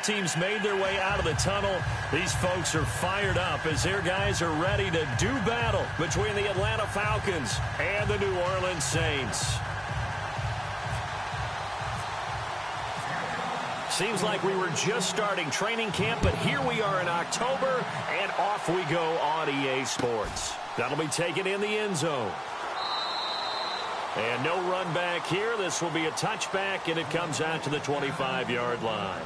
Both teams made their way out of the tunnel. These folks are fired up as their guys are ready to do battle between the Atlanta Falcons and the New Orleans Saints. Seems like we were just starting training camp, but here we are in October, and off we go on EA Sports. That'll be taken in the end zone. And no run back here. This will be a touchback, and it comes out to the 25-yard line.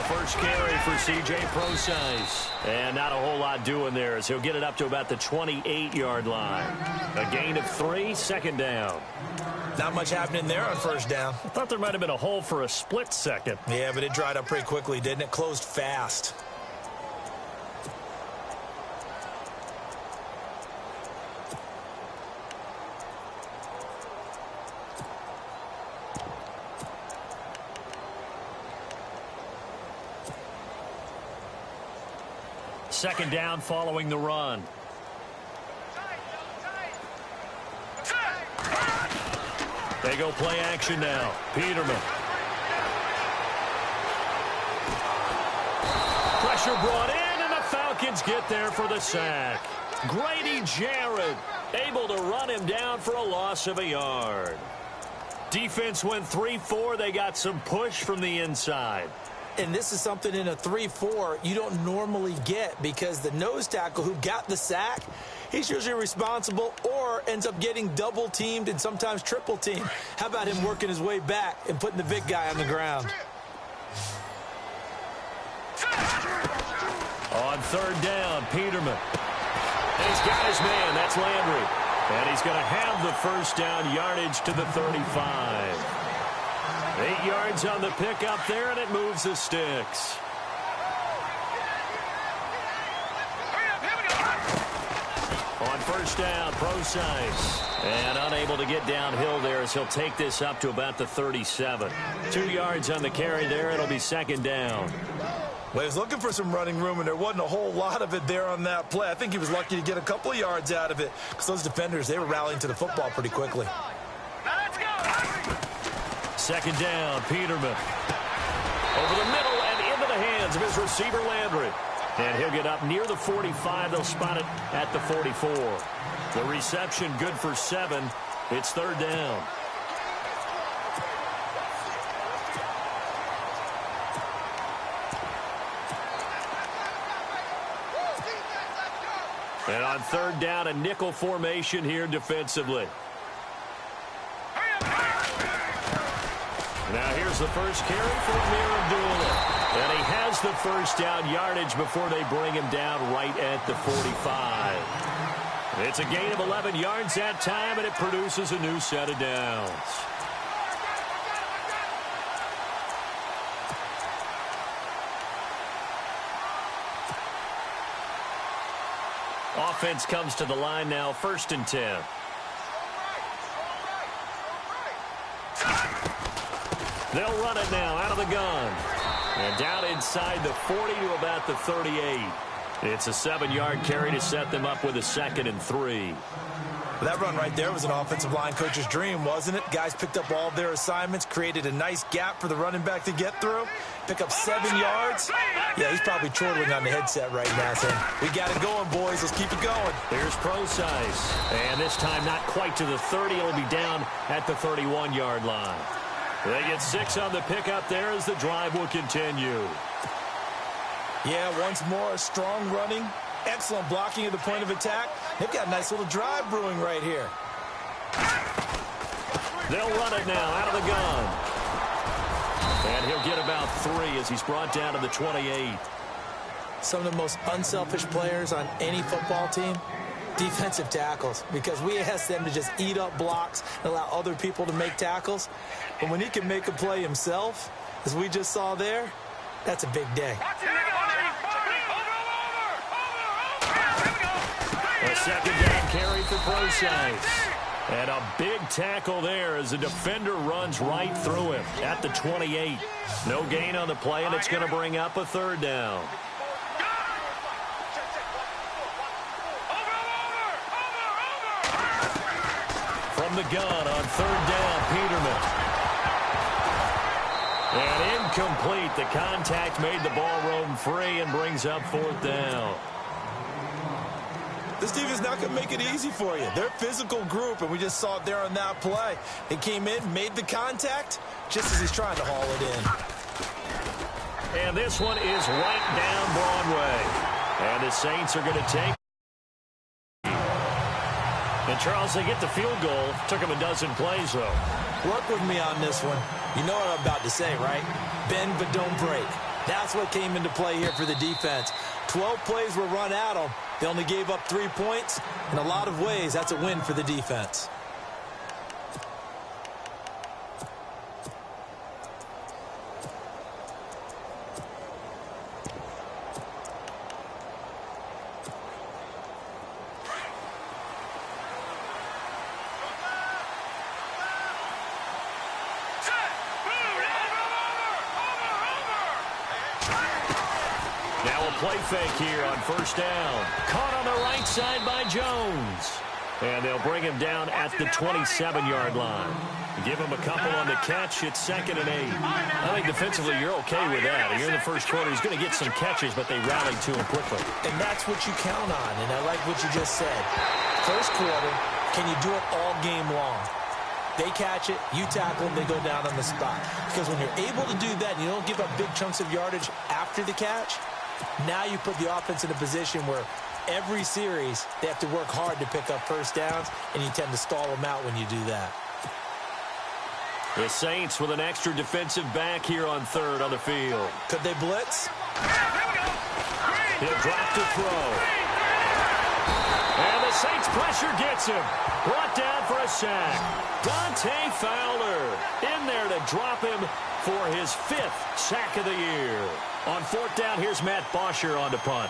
First carry for C.J. Procise. And not a whole lot doing there as he'll get it up to about the 28-yard line. A gain of 3, second down. Not much happening there on first down. I thought there might have been a hole for a split second. Yeah, but it dried up pretty quickly, didn't it? Closed fast. Second down following the run. They go play action now. Peterman. Pressure brought in, and the Falcons get there for the sack. Grady Jarrett able to run him down for a loss of a yard. Defense went 3-4. They got some push from the inside. And this is something in a 3-4 you don't normally get because the nose tackle who got the sack, he's usually responsible or ends up getting double-teamed and sometimes triple-teamed. How about him working his way back and putting the big guy on the ground? On third down, Peterman. And he's got his man. That's Landry. And he's going to have the first down yardage to the 35. 8 yards on the pickup there, and it moves the sticks. On first down, Procise. And unable to get downhill there as he'll take this up to about the 37. 2 yards on the carry there. It'll be second down. Well, he was looking for some running room, and there wasn't a whole lot of it there on that play. I think he was lucky to get a couple of yards out of it because those defenders, they were rallying to the football pretty quickly. Second down, Peterman. Over the middle and into the hands of his receiver, Landry. And he'll get up near the 45. They'll spot it at the 44. The reception good for 7. It's third down. And on third down, a nickel formation here defensively. Now here's the first carry for Amir Abdullah. And he has the first down yardage before they bring him down right at the 45. It's a gain of 11 yards that time, and it produces a new set of downs. Offense comes to the line now, 1st and 10. They'll run it now out of the gun. And down inside the 40 to about the 38. It's a 7-yard carry to set them up with a 2nd and 3. Well, that run right there was an offensive line coach's dream, wasn't it? Guys picked up all their assignments, created a nice gap for the running back to get through, pick up 7 yards. Yeah, he's probably chortling on the headset right now saying, we got it going, boys. Let's keep it going. Here's Procise. And this time not quite to the 30. It'll be down at the 31-yard line. They get 6 on the pickup there as the drive will continue. Yeah, once more, strong running, excellent blocking at the point of attack. They've got a nice little drive brewing right here. They'll run it now out of the gun. And he'll get about 3 as he's brought down to the 28. Some of the most unselfish players on any football team, defensive tackles, because we ask them to just eat up blocks and allow other people to make tackles. But when he can make a play himself, as we just saw there, that's a big day. second down carry for Procise. And a big tackle there as the defender runs right through him at the 28. No gain on the play, and it's going to bring up a third down. From the gun on third down, Peterman. And incomplete. The contact made the ball roam free and brings up fourth down. This defense is not going to make it easy for you. They're a physical group, and we just saw it there on that play. It came in, made the contact, just as he's trying to haul it in. And this one is right down Broadway. And the Saints are going to take. And, Charles, they get the field goal. Took them a dozen plays, though. Work with me on this one. You know what I'm about to say, right? Bend but don't break. That's what came into play here for the defense. 12 plays were run at them. They only gave up 3 points. In a lot of ways, that's a win for the defense. Play fake here on first down. Caught on the right side by Jones. And they'll bring him down at the 27-yard line. Give him a couple on the catch. It's 2nd and 8. I think defensively you're okay with that. You're in the first quarter. He's going to get some catches, but they rallied to him quickly. And that's what you count on, and I like what you just said. First quarter, can you do it all game long? They catch it, you tackle them, they go down on the spot. Because when you're able to do that and you don't give up big chunks of yardage after the catch, now you put the offense in a position where every series they have to work hard to pick up first downs, and you tend to stall them out when you do that. The Saints with an extra defensive back here on third on the field. Could they blitz? He'll drop to throw. And the Saints pressure gets him. Brought down for a sack. Dante Fowler in there to drop him for his 5th sack of the year. On fourth down, here's Matt Bosher on the punt.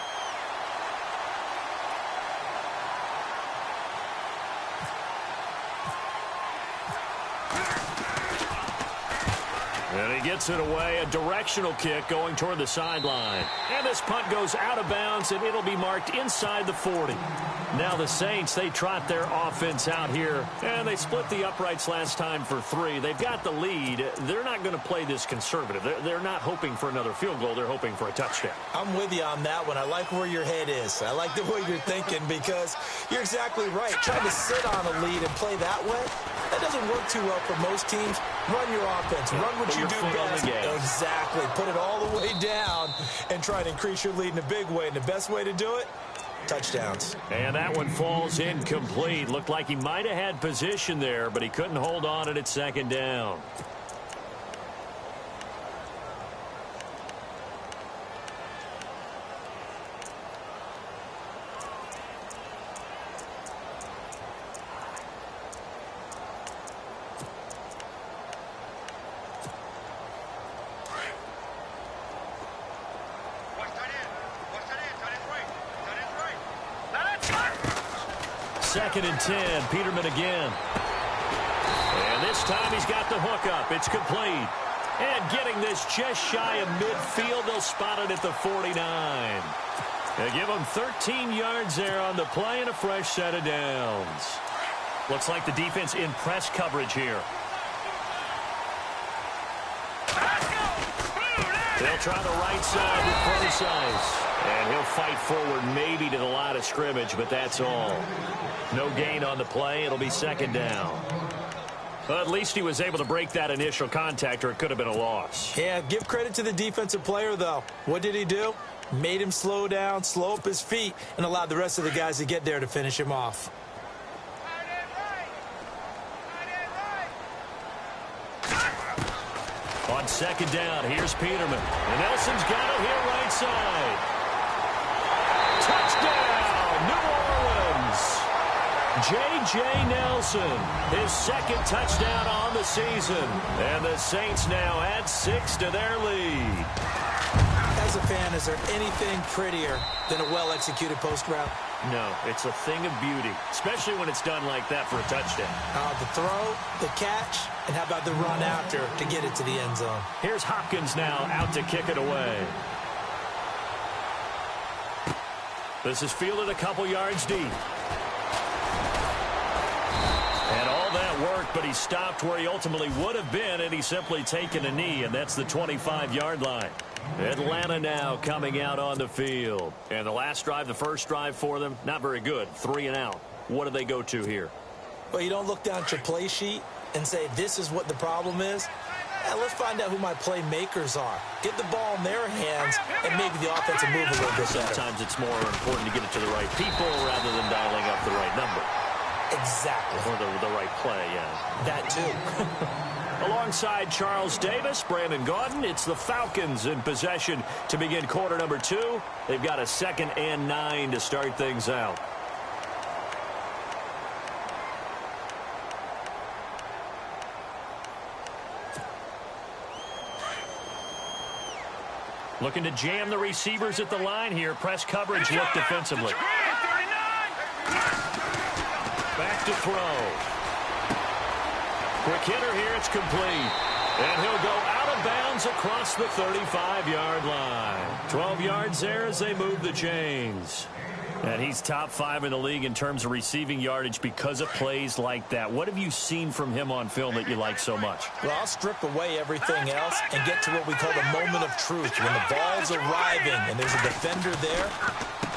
And he gets it away, a directional kick going toward the sideline. And this punt goes out of bounds, and it'll be marked inside the 40. Now the Saints, they trot their offense out here, and they split the uprights last time for 3. They've got the lead. They're not going to play this conservative. They're not hoping for another field goal. They're hoping for a touchdown. I'm with you on that one. I like where your head is. I like the way you're thinking because you're exactly right. Trying to sit on a lead and play that way, that doesn't work too well for most teams. Run your offense. Run what you do best. Exactly. Put it all the way down and try to increase your lead in a big way. And the best way to do it, touchdowns. And that one falls incomplete. Looked like he might have had position there, but he couldn't hold on at 2nd down. Second and 10, Peterman again. And this time he's got the hook up. It's complete. And getting this just shy of midfield, they'll spot it at the 49. They give him 13 yards there on the play and a fresh set of downs. Looks like the defense in press coverage here. They'll try the right side with Procise. And he'll fight forward maybe to the line of scrimmage, but that's all. No gain on the play. It'll be 2nd down. Well, at least he was able to break that initial contact, or it could have been a loss. Yeah, give credit to the defensive player, though. What did he do? Made him slow down, slow up his feet, and allowed the rest of the guys to get there to finish him off. On 2nd down, here's Peterman. And Nelson's got it here right side. Touchdown, New Orleans. J.J. Nelson, his 2nd touchdown on the season. And the Saints now add 6 to their lead. As a fan, is there anything prettier than a well-executed post route? No, it's a thing of beauty, especially when it's done like that for a touchdown. The throw, the catch, and how about the run after to get it to the end zone? Here's Hopkins now out to kick it away. This is fielded a couple yards deep. And all that worked, but he stopped where he ultimately would have been, and he's simply taken a knee, and that's the 25-yard line. Atlanta now coming out on the field. And the last drive, the first drive for them, not very good. 3 and out. What do they go to here? Well, you don't look down at your play sheet and say, this is what the problem is. Let's find out who my playmakers are. Get the ball in their hands, and maybe the offense will move a little bit better. Sometimes it's more important to get it to the right people rather than dialing up the right number. Exactly. Or the right play, yeah. That too. Alongside Charles Davis, Brandon Gaudin, it's the Falcons in possession to begin quarter number 2. They've got a 2nd and 9 to start things out. Looking to jam the receivers at the line here. Press coverage look defensively. Back to throw. Quick hitter here. It's complete. And he'll go out of bounds across the 35-yard line. 12 yards there as they move the chains. And he's top 5 in the league in terms of receiving yardage because of plays like that. What have you seen from him on film that you like so much? Well, I'll strip away everything else and get to what we call the moment of truth. When the ball's arriving and there's a defender there,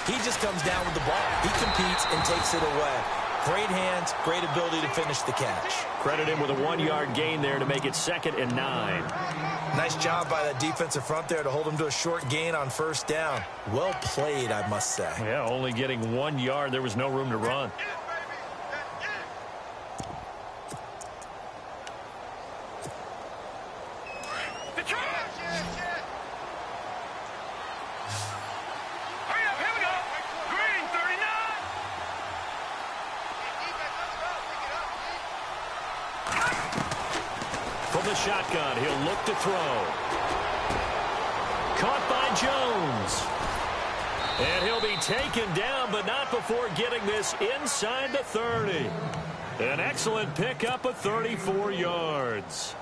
he just comes down with the ball. He competes and takes it away. Great hands, great ability to finish the catch. Credit him with a 1-yard gain there to make it 2nd and 9. Nice job by that defensive front there to hold him to a short gain on first down. Well played, I must say. Yeah, only getting 1 yard. There was no room to run. The shotgun. He'll look to throw. Caught by Jones. And he'll be taken down, but not before getting this inside the 30. An excellent pickup of 34 yards.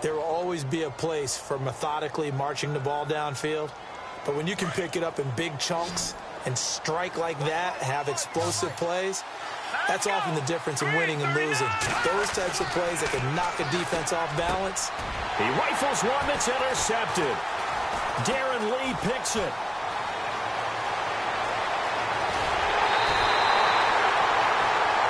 There will always be a place for methodically marching the ball downfield. But when you can pick it up in big chunks and strike like that, have explosive plays, that's often the difference in winning and losing. Those types of plays that can knock a defense off balance. He rifles one that's intercepted. Darren Lee picks it.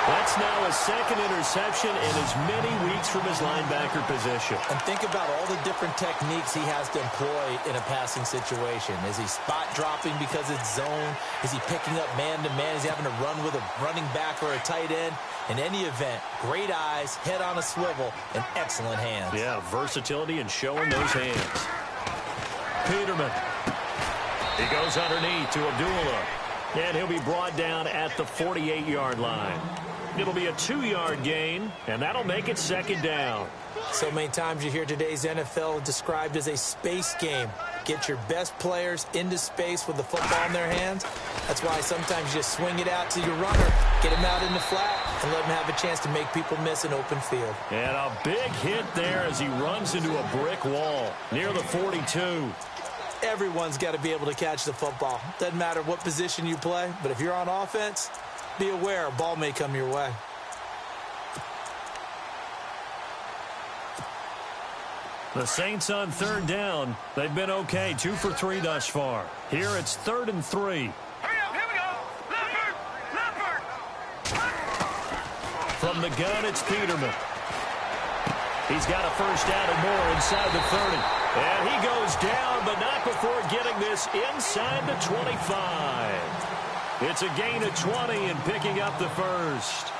That's now his 2nd interception in as many weeks from his linebacker position. And think about all the different techniques he has to employ in a passing situation. Is he spot dropping because it's zone? Is he picking up man-to-man? Is he having to run with a running back or a tight end? In any event, great eyes, head on a swivel, and excellent hands. Yeah, versatility and showing those hands. Peterman. He goes underneath to Abdullah. And he'll be brought down at the 48-yard line. It'll be a 2-yard gain, and that'll make it 2nd down. So many times you hear today's NFL described as a space game. Get your best players into space with the football in their hands. That's why sometimes you just swing it out to your runner, get him out in the flat, and let him have a chance to make people miss an open field. And a big hit there as he runs into a brick wall near the 42. Everyone's got to be able to catch the football. Doesn't matter what position you play, but if you're on offense, be aware a ball may come your way. The Saints on 3rd down. They've been okay, 2 for 3 thus far. Here it's 3rd and 3. Here we go. Leopard. From the gun, it's Peterman. He's got a first down and more inside the 30. And he goes down, but not before getting this inside the 25. It's a gain of 20 and picking up the first.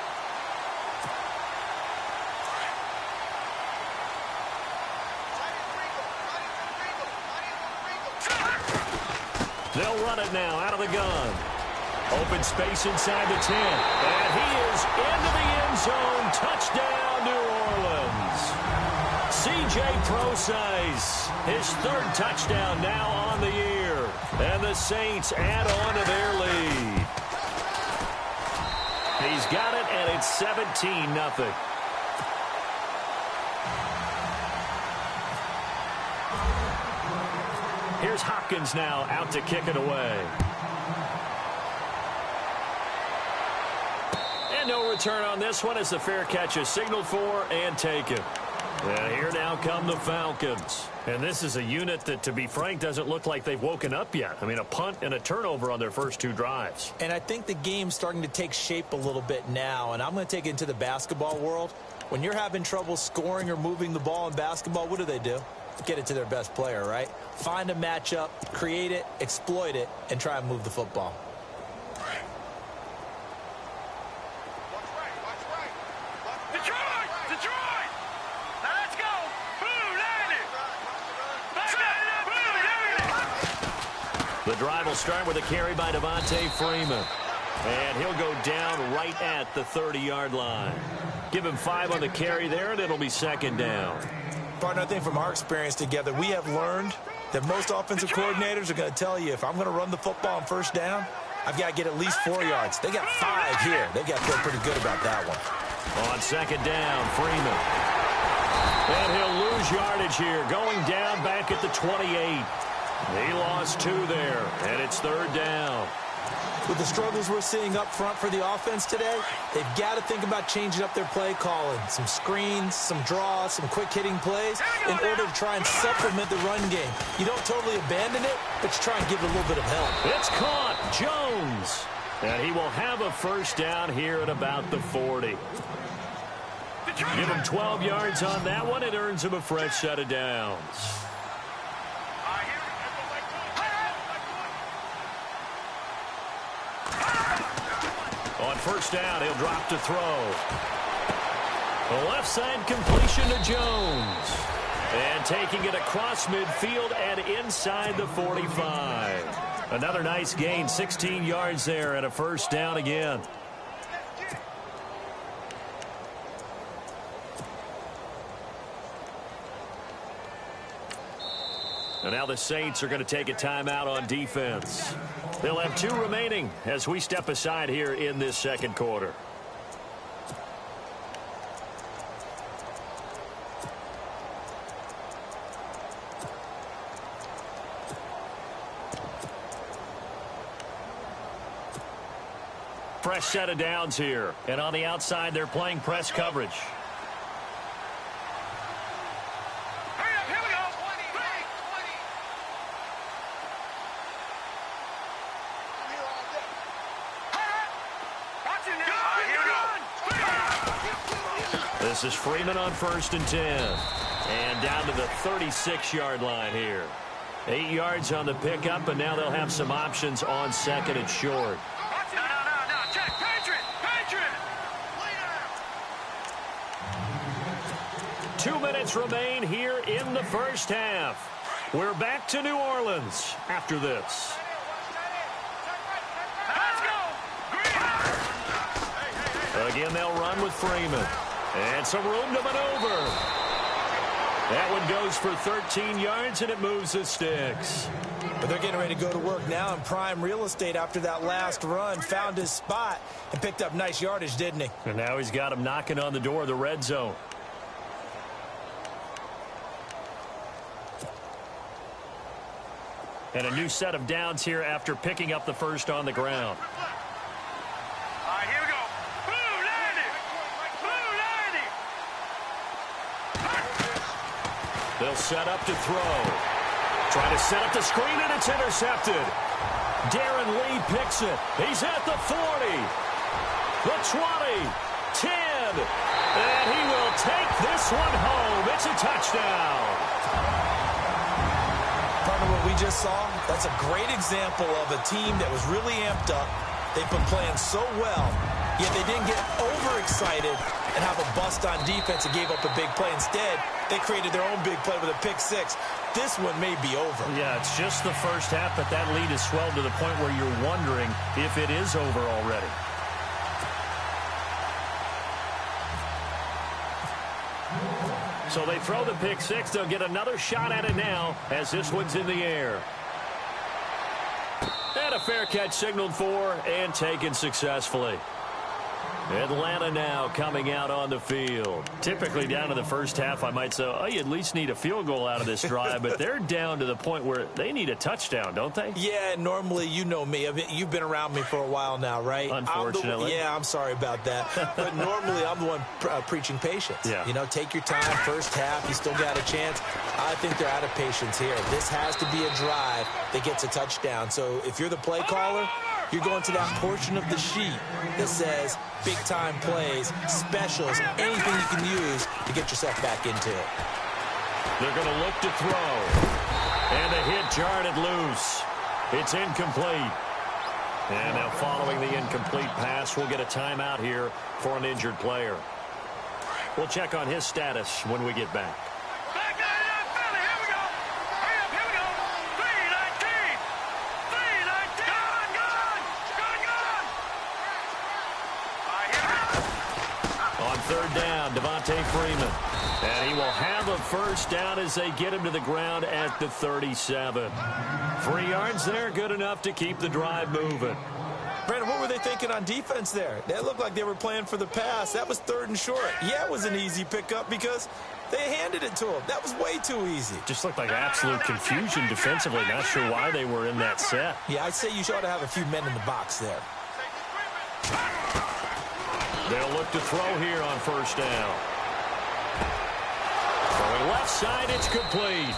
They'll run it now out of the gun. Open space inside the 10. And he is into the end zone. Touchdown, New Orleans. C.J. Procise, his 3rd touchdown now on the year. And the Saints add on to their lead. He's got it, and it's 17-0. Here's Hopkins now out to kick it away. And no return on this one as the fair catch is signaled for and taken. And here now come the Falcons. And this is a unit that, to be frank, doesn't look like they've woken up yet. I mean, a punt and a turnover on their first two drives. And I think the game's starting to take shape a little bit now. And I'm going to take it into the basketball world. When you're having trouble scoring or moving the ball in basketball, what do? Get it to their best player, right? Find a matchup, create it, exploit it, and try and move the football. Detroit! Now let's go! Boom, landed! The drive will start with a carry by Devontae Freeman. And he'll go down right at the 30-yard line. Give him 5 on the carry there, and it'll be second down. Partner, I think from our experience together, we have learned that most offensive coordinators are going to tell you, if I'm going to run the football on first down, I've got to get at least 4 yards. They got 5 here. They've got to feel pretty good about that one. On second down, Freeman. And he'll lose yardage here, going down back at the 28. He lost 2 there, and it's third down. With the struggles we're seeing up front for the offense today, they've got to think about changing up their play calling. Some screens, some draws, some quick-hitting plays in order to try and supplement the run game. You don't totally abandon it, but you try and give it a little bit of help. It's caught. Jones. And he will have a first down here at about the 40. Give him 12 yards on that one. It earns him a fresh set of downs. On first down, he'll drop to throw. The left side completion to Jones. And taking it across midfield and inside the 45. Another nice gain, 16 yards there and a first down again. And now the Saints are going to take a timeout on defense. They'll have 2 remaining as we step aside here in this second quarter. Fresh set of downs here. And on the outside, they're playing press coverage. This is Freeman on first and 10. And down to the 36-yard line here. 8 yards on the pickup, and now they'll have some options on second and short. No. Check. Patriot! 2 minutes remain here in the first half. We're back to New Orleans after this. Let's go! Again, they'll run with Freeman. And some room to maneuver. That one goes for 13 yards, and it moves the sticks. But they're getting ready to go to work now in prime real estate after that last run. Found his spot and picked up nice yardage, didn't he? And now he's got him knocking on the door of the red zone. And a new set of downs here after picking up the first on the ground. All right, here we go. Boom, landed! They'll set up to throw. Try to set up the screen, and it's intercepted. Darren Lee picks it. He's at the 40, the 20, 10, and he will take this one home. It's a touchdown. Partner, what we just saw, that's a great example of a team that was really amped up. They've been playing so well, yet they didn't get overexcited and have a bust on defense and gave up a big play. Instead, they created their own big play with a pick six. This one may be over. Yeah, it's just the first half, but that lead has swelled to the point where you're wondering if it is over already. So they throw the pick six. They'll get another shot at it now as this one's in the air. And a fair catch signaled for and taken successfully. Atlanta now coming out on the field. Typically down to the first half, I might say, oh, you at least need a field goal out of this drive, but they're down to the point where they need a touchdown, don't they? Yeah, normally, you know me. You've been around me for a while now, right? Unfortunately. I'm sorry about that. But normally, I'm the one preaching patience. Yeah. You know, take your time, first half, you still got a chance. I think they're out of patience here. This has to be a drive that gets a touchdown. So if you're the play caller, you're going to that portion of the sheet that says big-time plays, specials, anything you can use to get yourself back into it. They're going to look to throw. And the hit jarred it loose. It's incomplete. And now following the incomplete pass, we'll get a timeout here for an injured player. We'll check on his status when we get back. Third down, Devontae Freeman. And he will have a first down as they get him to the ground at the 37. 3 yards there, good enough to keep the drive moving. Brandon, what were they thinking on defense there? They looked like they were playing for the pass. That was 3rd and short. Yeah, it was an easy pickup because they handed it to him. That was way too easy. Just looked like absolute confusion defensively. Not sure why they were in that set. Yeah, I'd say you ought to have a few men in the box there. They'll look to throw here on first down. Throwing left side, it's complete.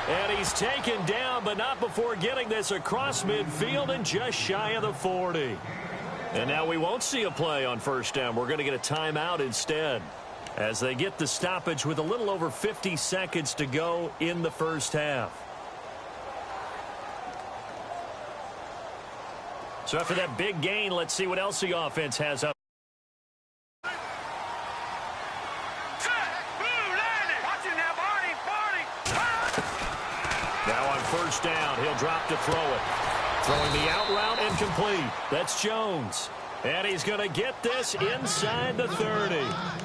And he's taken down, but not before getting this across midfield and just shy of the 40. And now we won't see a play on first down. We're going to get a timeout instead as they get the stoppage with a little over 50 seconds to go in the first half. So after that big gain, let's see what else the offense has up. First down, he'll drop to throw it. Throwing the out route and complete. That's Jones. And he's going to get this inside the 30.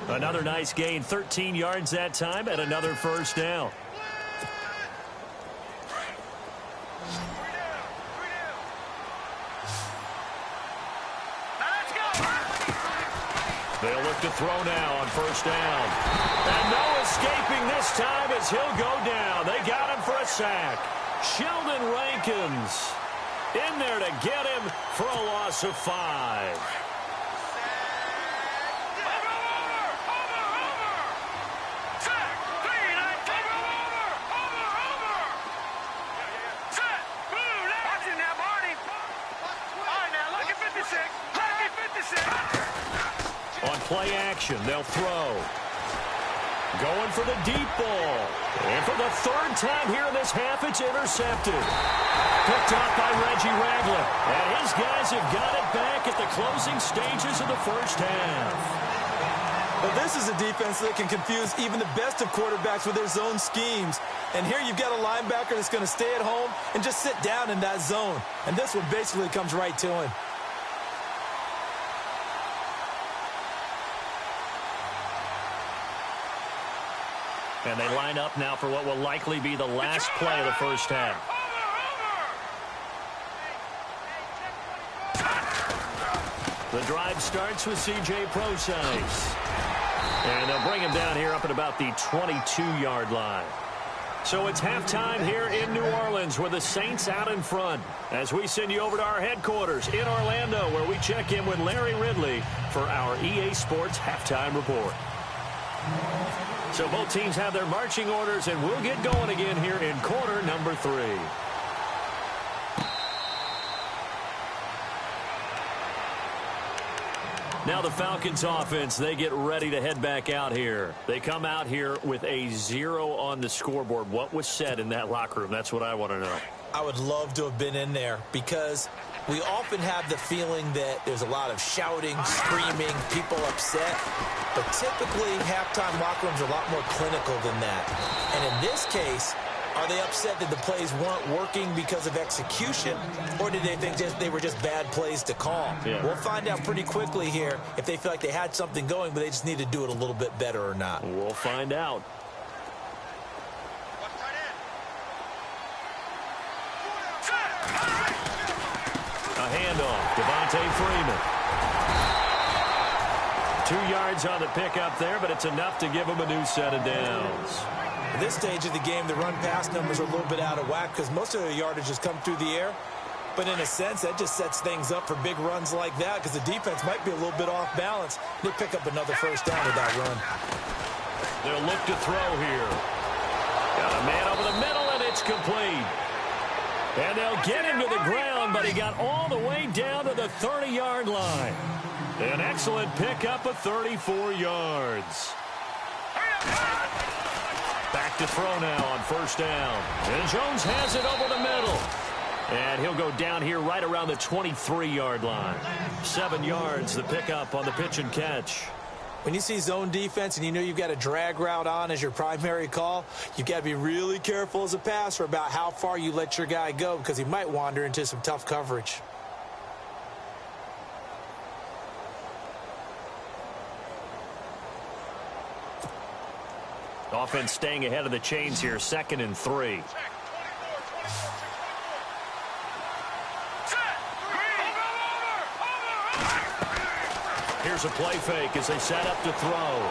Another nice gain, 13 yards that time, and another first down. They'll look to throw now on first down. And no escaping this time as he'll go down. They got him for a sack. Sheldon Rankins in there to get him for a loss of 5. On play action, they'll throw. Going for the deep ball. And for the 3rd time here in this half, it's intercepted. Picked off by Reggie Ragland. And his guys have got it back at the closing stages of the first half. Well, this is a defense that can confuse even the best of quarterbacks with their zone schemes. And here you've got a linebacker that's going to stay at home and just sit down in that zone. And this one basically comes right to him. And they line up now for what will likely be the last play of the first half. The drive starts with C.J. Prosise. And they'll bring him down here up at about the 22-yard line. So it's halftime here in New Orleans with the Saints out in front as we send you over to our headquarters in Orlando where we check in with Larry Ridley for our EA Sports Halftime Report. So both teams have their marching orders, and we'll get going again here in quarter number 3. Now the Falcons offense, they get ready to head back out here. They come out here with a 0 on the scoreboard. What was said in that locker room? That's what I want to know. I would love to have been in there because we often have the feeling that there's a lot of shouting, screaming, people upset. But typically, halftime locker rooms are a lot more clinical than that. And in this case, are they upset that the plays weren't working because of execution? Or did they think they were just bad plays to call? Yeah. We'll find out pretty quickly here if they feel like they had something going, but they just need to do it a little bit better or not. We'll find out. handoff. Devontae Freeman. 2 yards on the pickup there, but it's enough to give him a new set of downs. At this stage of the game, the run-pass numbers are a little bit out of whack because most of their yardage has come through the air. But in a sense, that just sets things up for big runs like that because the defense might be a little bit off balance. They pick up another first down with that run. They'll look to throw here. Got a man over the middle, and it's complete. And they'll get him to the ground, but he got all the way down to the 30-yard line. An excellent pickup of 34 yards. Back to throw now on first down. And Jones has it over the middle. And he'll go down here right around the 23-yard line. 7 yards, the pickup on the pitch and catch. When you see zone defense and you know you've got a drag route on as your primary call, you've got to be really careful as a passer about how far you let your guy go because he might wander into some tough coverage. Offense staying ahead of the chains here, 2nd and 3. Here's a play fake as they set up to throw.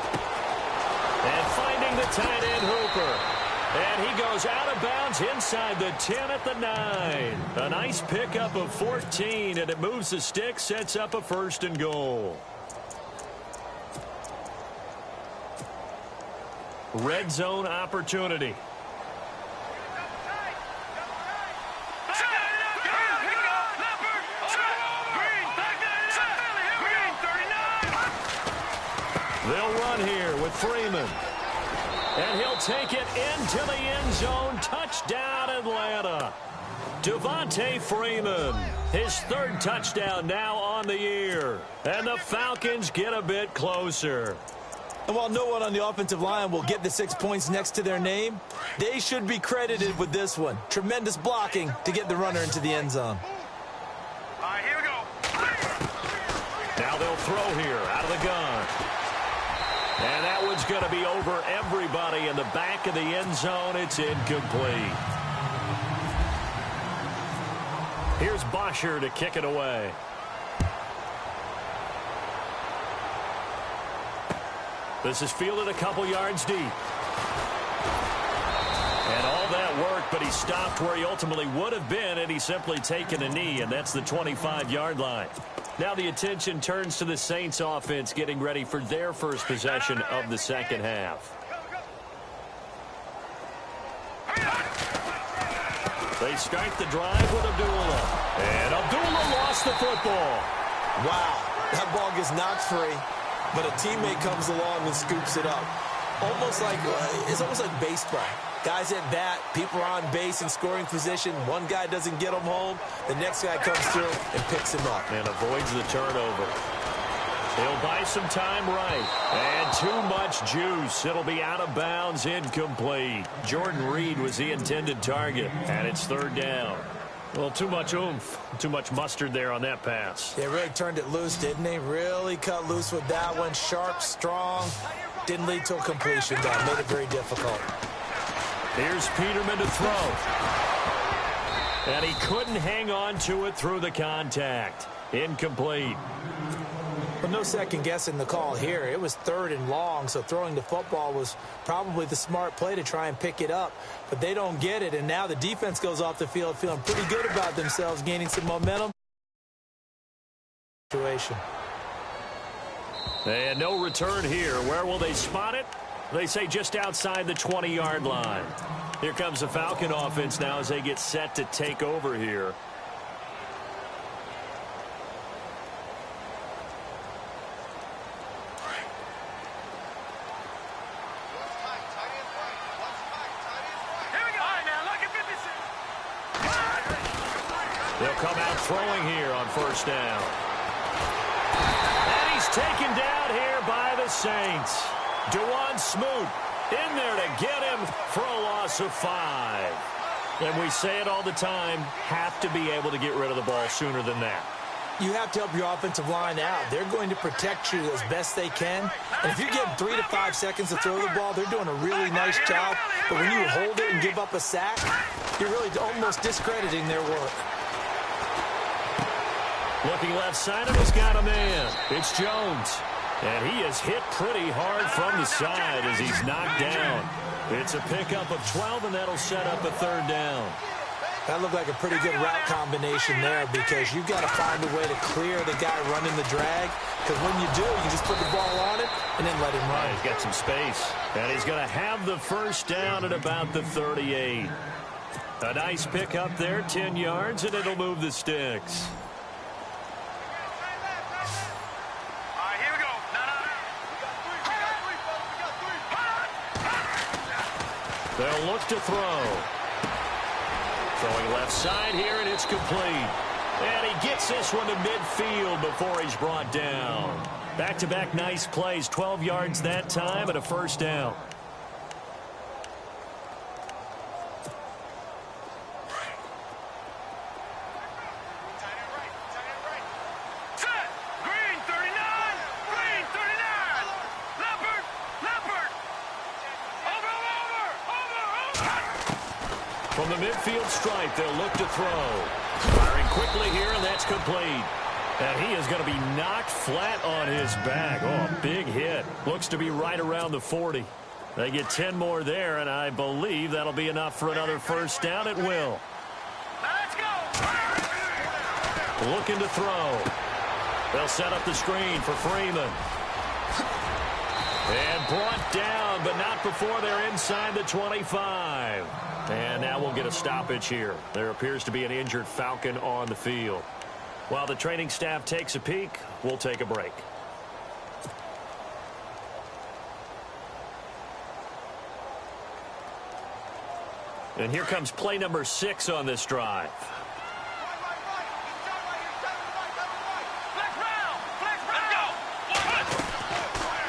And finding the tight end Hooper. And he goes out of bounds inside the 10 at the 9. A nice pickup of 14, and it moves the stick, sets up a 1st and goal. Red zone opportunity. They'll run here with Freeman. And he'll take it into the end zone. Touchdown, Atlanta. Devontae Freeman, his 3rd touchdown now on the year. And the Falcons get a bit closer. And while no one on the offensive line will get the 6 points next to their name, they should be credited with this one. Tremendous blocking to get the runner into the end zone. All right, here we go. Now they'll throw here out of the gun. And that one's going to be over everybody in the back of the end zone. It's incomplete. Here's Bosher to kick it away. This is fielded a couple yards deep. And all that work, but he stopped where he ultimately would have been, and he's simply taken a knee, and that's the 25-yard line. Now the attention turns to the Saints offense getting ready for their first possession of the second half. They start the drive with Abdullah. And Abdullah lost the football. Wow, that ball gets knocked free, but a teammate comes along and scoops it up. It's almost like baseball. Guys at bat, people are on base in scoring position. One guy doesn't get him home. The next guy comes through and picks him up. And avoids the turnover. He'll buy some time right. And too much juice. It'll be out of bounds, incomplete. Jordan Reed was the intended target, and it's 3rd down. Well, too much oomph, too much mustard there on that pass. They really turned it loose, didn't they? Really cut loose with that one. Sharp, strong. Didn't lead to a completion, though. Made it very difficult. Here's Peterman to throw. And he couldn't hang on to it through the contact. Incomplete. Well, no second guessing the call here. It was 3rd and long, so throwing the football was probably the smart play to try and pick it up. But they don't get it, and now the defense goes off the field feeling pretty good about themselves, gaining some momentum. Situation. And no return here. Where will they spot it? They say just outside the 20-yard line. Here comes the Falcon offense now as they get set to take over here. They'll come out throwing here on first down. And he's taken down here by the Saints. Dewan Smoot in there to get him for a loss of 5. And we say it all the time, have to be able to get rid of the ball sooner than that. You have to help your offensive line out. They're going to protect you as best they can. And if you get 3 to 5 seconds to throw the ball, they're doing a really nice job. But when you hold it and give up a sack, you're really almost discrediting their work. Looking left side, and he's got a man. It's Jones. And he is hit pretty hard from the side as he's knocked down. It's a pickup of 12, and that'll set up a third down. That looked like a pretty good route combination there because you've got to find a way to clear the guy running the drag. Because when you do, you just put the ball on it and then let him run. He's got some space. And he's going to have the first down at about the 38. A nice pickup there, 10 yards, and it'll move the sticks. They'll look to throw. Throwing left side here, and it's complete. And he gets this one to midfield before he's brought down. Back-to-back nice plays, 12 yards that time and a first down. From the midfield stripe, they'll look to throw. Firing quickly here, and that's complete. And he is going to be knocked flat on his back. Oh, big hit. Looks to be right around the 40. They get 10 more there, and I believe that'll be enough for another first down. It will. Let's go! Looking to throw. They'll set up the screen for Freeman. And brought down, but not before they're inside the 25. And now we'll get a stoppage here. There appears to be an injured Falcon on the field. While the training staff takes a peek, we'll take a break. And here comes play number 6 on this drive.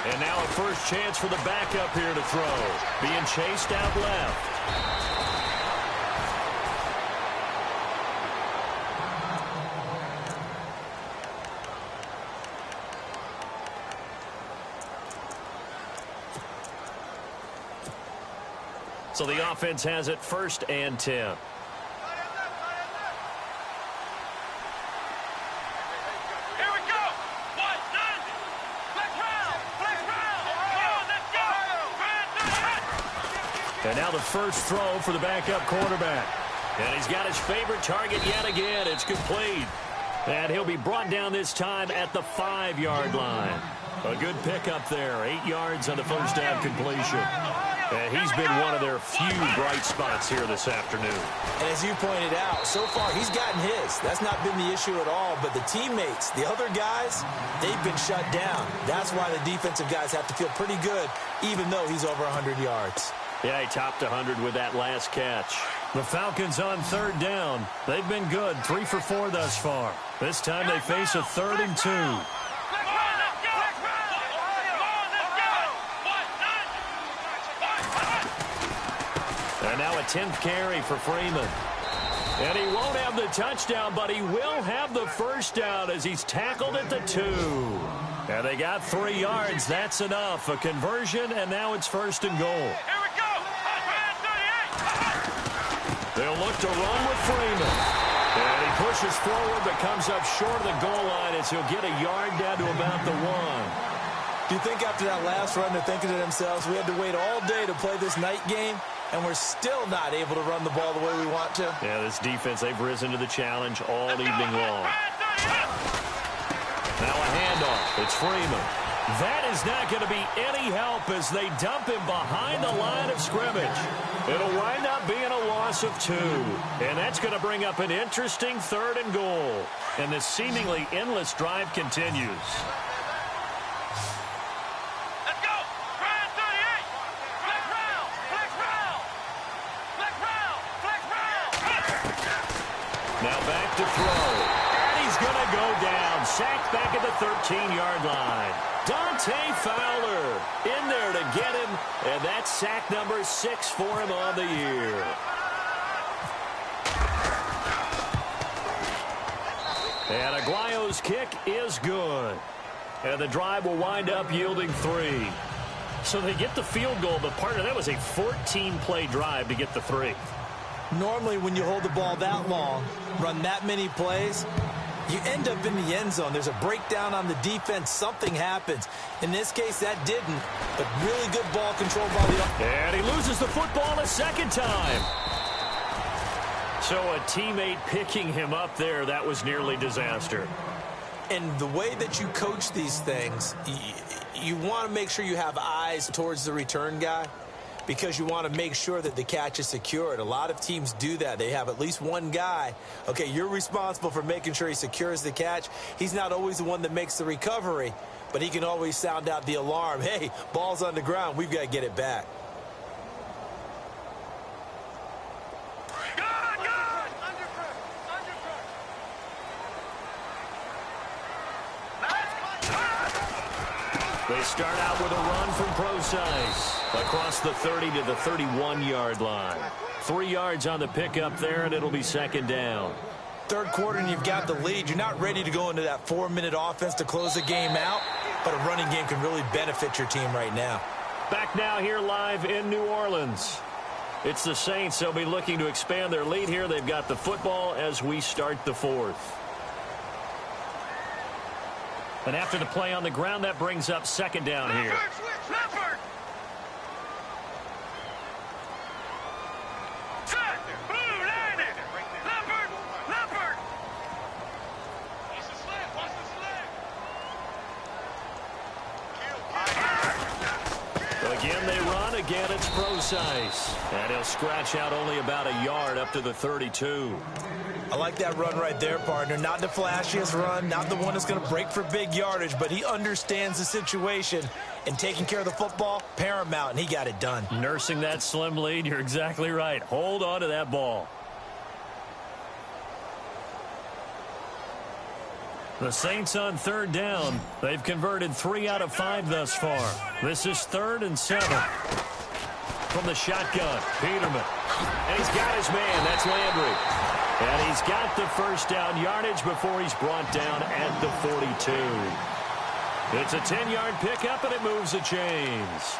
And now a first chance for the backup here to throw. Being chased out left. So the offense has it 1st and 10. Here we go. One, none. Flex round. Flex round. Let's go. And now the first throw for the backup quarterback. And he's got his favorite target yet again. It's complete. And he'll be brought down this time at the 5-yard line. A good pickup there. 8 yards on the first down completion. And he's been one of their few bright spots here this afternoon. And as you pointed out, so far he's gotten his. That's not been the issue at all. But the teammates, the other guys, they've been shut down. That's why the defensive guys have to feel pretty good, even though he's over 100 yards. Yeah, he topped 100 with that last catch. The Falcons on 3rd down. They've been good, 3 for 4 thus far. This time they face a 3rd and 2. And now a 10th carry for Freeman. And he won't have the touchdown, but he will have the first down as he's tackled at the 2. And they got 3 yards. That's enough. A conversion, and now it's 1st and goal. Here we go. They'll look to run with Freeman. And he pushes forward, but comes up short of the goal line as he'll get a yard down to about the 1. Do you think after that last run they're thinking to themselves, we had to wait all day to play this night game, and we're still not able to run the ball the way we want to? Yeah, this defense, they've risen to the challenge all evening long. Now a handoff. It's Freeman. That is not going to be any help as they dump him behind the line of scrimmage. It'll wind up being a loss of 2. And that's going to bring up an interesting 3rd and goal. And this seemingly endless drive continues. Let's go. Ryan 38. Flex round. Flex round. Flex round. Flex round. Now back to throw. And he's going to go down. Sacked back at the 13-yard line. Dante Fowler in there to get him, and that's sack number 6 for him on the year. And Aguayo's kick is good. And the drive will wind up yielding 3. So they get the field goal, but part of that was a 14-play drive to get the 3. Normally when you hold the ball that long, run that many plays, you end up in the end zone. There's a breakdown on the defense. Something happens. In this case, that didn't. But really good ball control by the offense. And he loses the football a second time. So a teammate picking him up there, that was nearly disaster. And the way that you coach these things, you want to make sure you have eyes towards the return guy because you want to make sure that the catch is secured. A lot of teams do that. They have at least one guy. Okay, you're responsible for making sure he secures the catch. He's not always the one that makes the recovery, but he can always sound out the alarm. Hey, ball's on the ground. We've got to get it back. They start out with a run from Procise across the 30 to the 31-yard line. 3 yards on the pickup there, and it'll be second down. Third quarter, and you've got the lead. You're not ready to go into that 4-minute offense to close the game out, but a running game can really benefit your team right now. Back now here live in New Orleans. It's the Saints. They'll be looking to expand their lead here. They've got the football as we start the fourth. And after the play on the ground, that brings up second down here. Again, they run. Again, it's Procise. And he'll scratch out only about a yard up to the 32. I like that run right there, partner. Not the flashiest run, not the one that's going to break for big yardage, but he understands the situation, and taking care of the football, paramount, and he got it done. Nursing that slim lead, you're exactly right. Hold on to that ball. The Saints on third down. They've converted 3 out of 5 thus far. This is 3rd and 7. From the shotgun, Peterman. And he's got his man. That's Landry. And he's got the first down yardage before he's brought down at the 42. It's a 10-yard pickup, and it moves the chains.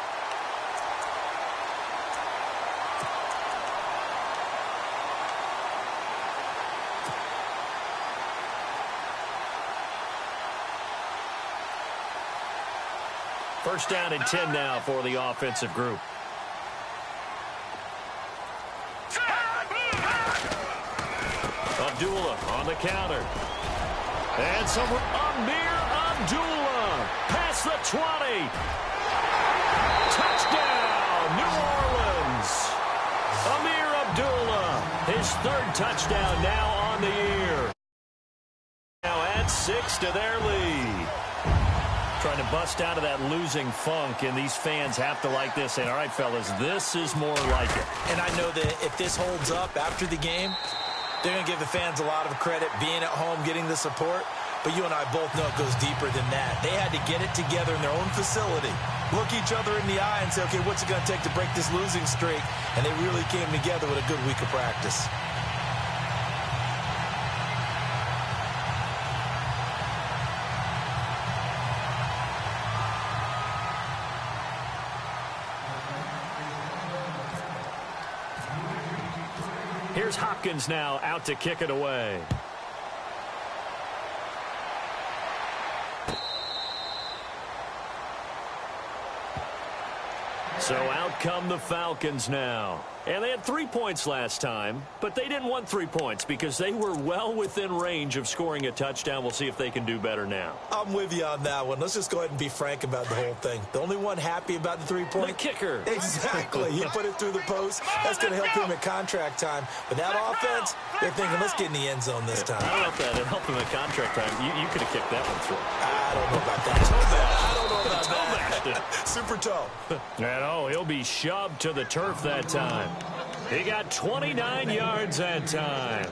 First down and 10 now for the offensive group. Abdullah on the counter. And somewhere Amir Abdullah past the 20. Touchdown, New Orleans. Amir Abdullah, his 3rd touchdown now on the year. Now add 6 to their lead. Trying to bust out of that losing funk, and these fans have to like this. And all right, fellas, this is more like it. And I know that if this holds up after the game, they're going to give the fans a lot of credit being at home, getting the support. But you and I both know it goes deeper than that. They had to get it together in their own facility, look each other in the eye and say, okay, what's it going to take to break this losing streak? And they really came together with a good week of practice. Here's Hopkins now out to kick it away. So out come the Falcons now. And they had 3 points last time, but they didn't want 3 points because they were well within range of scoring a touchdown. We'll see if they can do better now. I'm with you on that one. Let's just go ahead and be frank about the whole thing. The only one happy about the 3-point. The kicker. Exactly. He put it through the post. That's going to help him at contract time. But that offense, they're thinking, let's get in the end zone this time. I don't know if that helped him at contract time. You could have kicked that one through. I don't know about that. I don't know about that. Super toe. And he'll be shoved to the turf that time. He got 29 yards that time.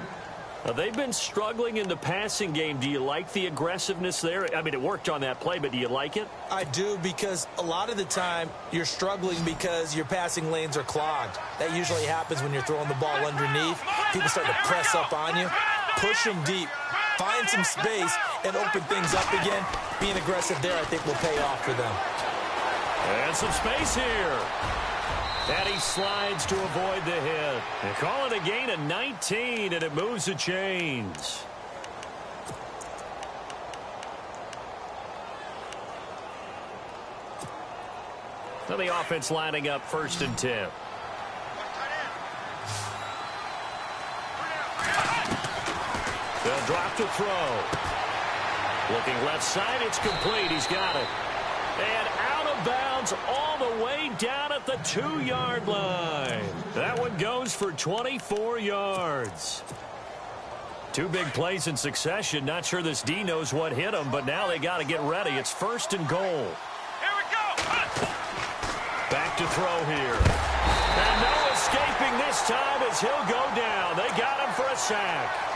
They've been struggling in the passing game. Do you like the aggressiveness there? I mean, it worked on that play, but do you like it? I do, because a lot of the time you're struggling because your passing lanes are clogged. That usually happens when you're throwing the ball underneath. People start to press up on you. Push them deep. Find some space and open things up again. Being aggressive there, I think, will pay off for them. And some space here. And he slides to avoid the hit. They call it a gain of 19, and it moves the chains. So the offense lining up 1st and 10. They'll drop to throw. Looking left side, it's complete. He's got it. And out of bounds all the way down at the 2-yard line. That one goes for 24 yards. 2 big plays in succession. Not sure this D knows what hit him, but now they got to get ready. It's 1st and goal. Here we go. Back to throw here. And no escaping this time as he'll go down. They got him for a sack.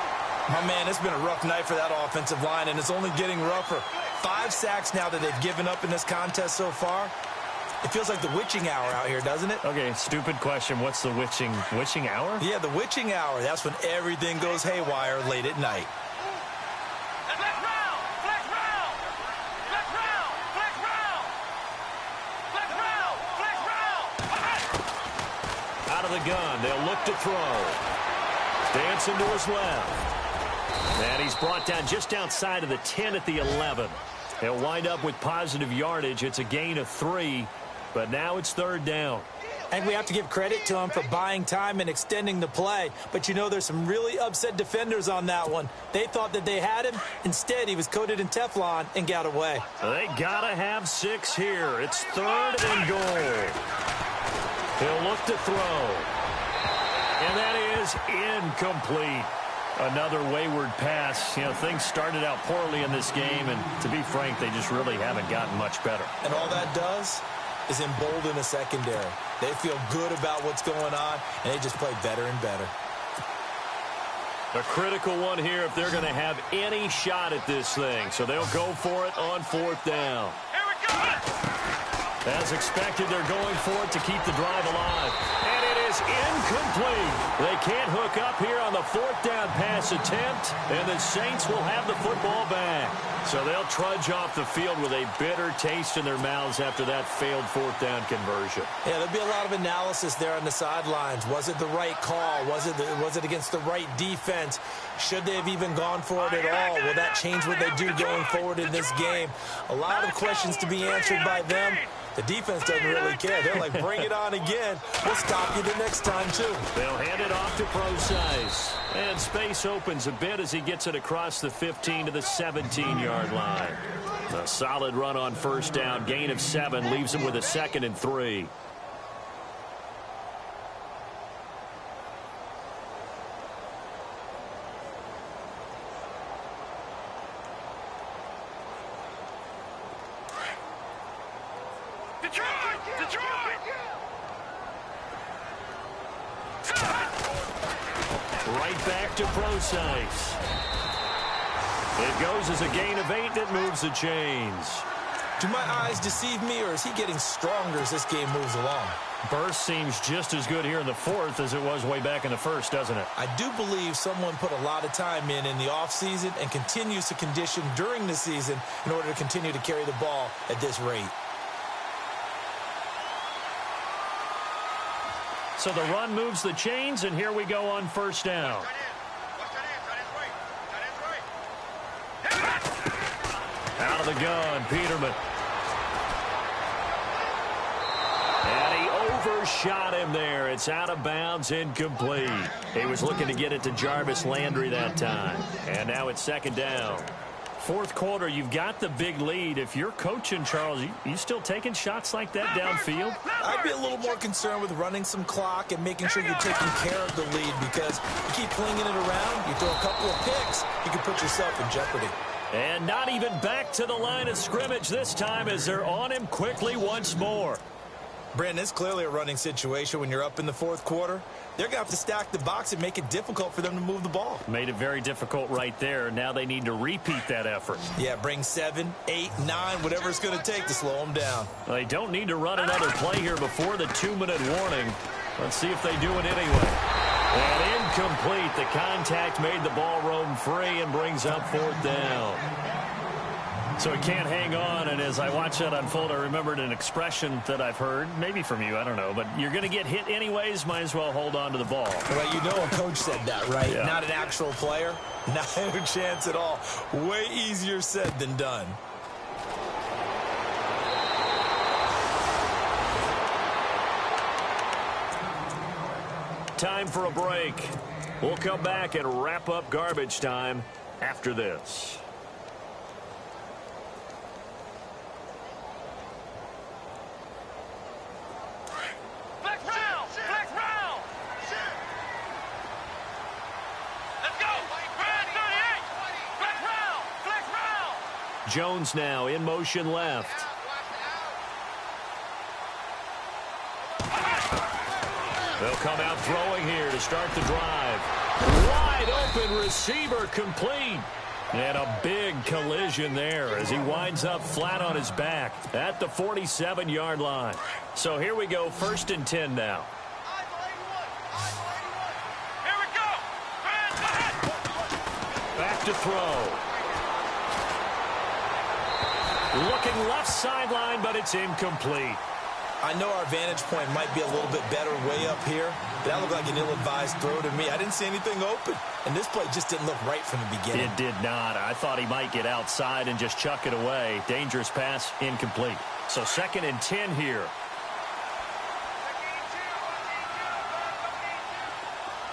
My man, it's been a rough night for that offensive line, and it's only getting rougher. 5 sacks now that they've given up in this contest so far. It feels like the witching hour out here, doesn't it? Okay, stupid question. What's the witching hour? Yeah, the witching hour. That's when everything goes haywire late at night. Flex round. Flex round. Flex round. Flex round. Flex round. Flex round. Out of the gun. They'll look to throw. Dancing to his left. And he's brought down just outside of the 10 at the 11. He'll wind up with positive yardage. It's a gain of 3, but now it's 3rd down. And we have to give credit to him for buying time and extending the play. But, you know, there's some really upset defenders on that one. They thought that they had him. Instead, he was coated in Teflon and got away. They got to have 6 here. It's 3rd and goal. He'll look to throw. And that is incomplete. Another wayward pass. You know, things started out poorly in this game, and to be frank, they just really haven't gotten much better. And all that does is embolden the secondary. They feel good about what's going on, and they just play better and better. A critical one here if they're going to have any shot at this thing. So they'll go for it on 4th down. Here we go. As expected, they're going for it to keep the drive alive. And it is incomplete. They can't hook up here on the 4th down pass attempt, and the Saints will have the football back. So they'll trudge off the field with a bitter taste in their mouths after that failed 4th down conversion. Yeah, there'll be a lot of analysis there on the sidelines. Was it the right call? Was it against the right defense? Should they have even gone for it at all? Will that change what they do going forward in this game? A lot of questions to be answered by them. The defense doesn't really care. They're like, bring it on again. We'll stop you the next time, too. They'll hand it off to Procise. And space opens a bit as he gets it across the 15 to the 17-yard line. A solid run on 1st down. Gain of 7 leaves him with a 2nd and 3. Right back to Procise. It goes as a gain of 8 that moves the chains. Do my eyes deceive me, or is he getting stronger as this game moves along? Burst seems just as good here in the 4th as it was way back in the 1st, doesn't it? I do believe someone put a lot of time in the offseason and continues to condition during the season in order to continue to carry the ball at this rate. So the run moves the chains, and here we go on 1st down. Out of the gun, Peterman. And he overshot him there. It's out of bounds, incomplete. He was looking to get it to Jarvis Landry that time. And now it's 2nd down. 4th quarter, you've got the big lead. If you're coaching, Charles, you still taking shots like that downfield? I'd be a little more concerned with running some clock and making sure you're taking care of the lead, because you keep flinging it around, you throw a couple of picks, you can put yourself in jeopardy. And not even back to the line of scrimmage this time as they're on him quickly once more. Brandon, it's clearly a running situation when you're up in the 4th quarter. They're going to have to stack the box and make it difficult for them to move the ball. Made it very difficult right there. Now they need to repeat that effort. Yeah, bring 7, 8, 9, whatever it's going to take to slow them down. They don't need to run another play here before the 2-minute warning. Let's see if they do it anyway. And incomplete. The contact made the ball roam free and brings up 4th down. So he can't hang on, and as I watch that unfold, I remembered an expression that I've heard, maybe from you, I don't know, but you're going to get hit anyways, might as well hold on to the ball. Well, you know a coach said that, right? Yeah. Not an actual player. No chance at all. Way easier said than done. Time for a break. We'll come back and wrap up garbage time after this. Flex round! Flex round! Let's go! Grand 38! Flex round! Flex round! Jones now in motion left. They'll come out throwing here to start the drive. Wide open receiver complete. And a big collision there as he winds up flat on his back at the 47-yard line. So here we go, 1st and 10 now. Here we go! Back to throw. Looking left sideline, but it's incomplete. I know our vantage point might be a little bit better way up here, but that looked like an ill-advised throw to me. I didn't see anything open, and this play just didn't look right from the beginning. It did not. I thought he might get outside and just chuck it away. Dangerous pass, incomplete. So 2nd and 10 here.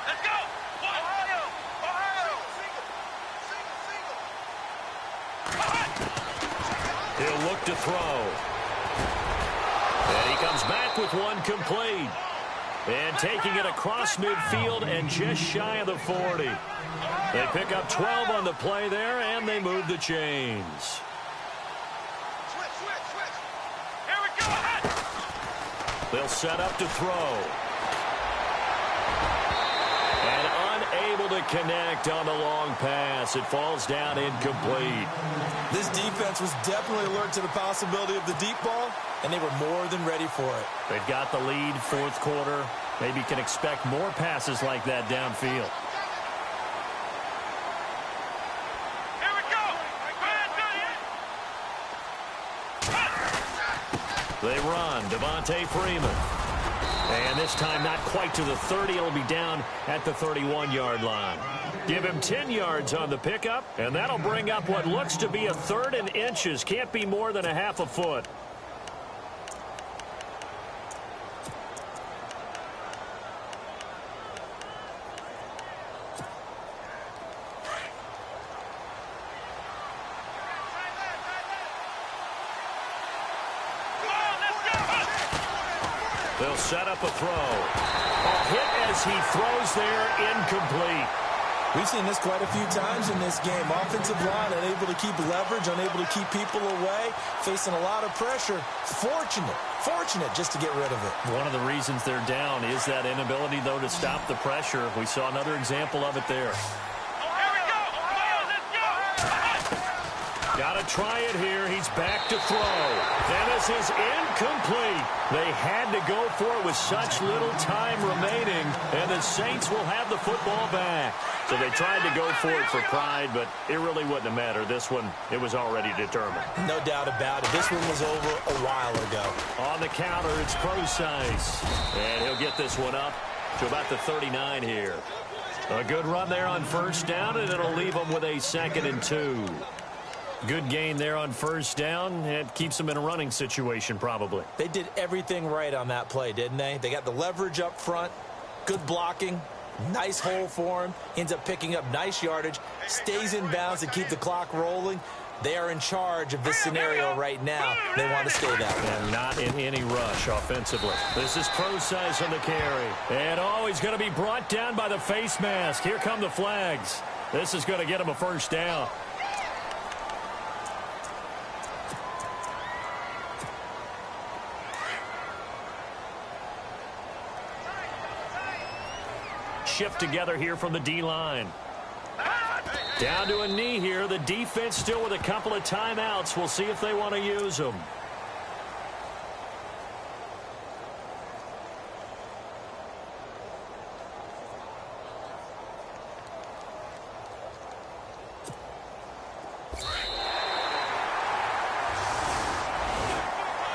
Let's go! Ohio! Ohio! He'll look to throw. And he comes back with one complete. And taking it across midfield and just shy of the 40. They pick up 12 on the play there, and they move the chains. Here we go! They'll set up to throw. And unable to connect on the long pass. It falls down incomplete. This defense was definitely alert to the possibility of the deep ball, and they were more than ready for it. They've got the lead, 4th quarter. Maybe can expect more passes like that downfield. Here we go! Grand 38! They run. Devontae Freeman. And this time not quite to the 30. It'll be down at the 31-yard line. Give him 10 yards on the pickup, and that'll bring up what looks to be a 3rd and inches. Can't be more than a half a foot. They'll set up a throw. A hit as he throws there, incomplete. We've seen this quite a few times in this game. Offensive line unable to keep leverage, unable to keep people away, facing a lot of pressure. Fortunate just to get rid of it. One of the reasons they're down is that inability, though, to stop the pressure. We saw another example of it there. Got to try it here. He's back to throw. Dennis is incomplete. They had to go for it with such little time remaining, and the Saints will have the football back. So they tried to go for it for pride, but it really wouldn't have mattered. This one, it was already determined. No doubt about it. This one was over a while ago. On the counter, it's Procise. And he'll get this one up to about the 39 here. A good run there on 1st down, and it'll leave them with a 2nd and 2. Good gain there on 1st down. It keeps them in a running situation, probably. They did everything right on that play, didn't they? They got the leverage up front, good blocking, nice hole for him, ends up picking up nice yardage, stays in bounds to keep the clock rolling. They are in charge of this scenario right now. They want to stay that way. And not in any rush offensively. This is Procise on the carry. And, he's going to be brought down by the face mask. Here come the flags. This is going to get him a 1st down. Shift together here from the D-line. Down to a knee here. The defense still with a couple of timeouts. We'll see if they want to use them.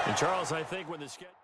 And Charles, I think when the schedule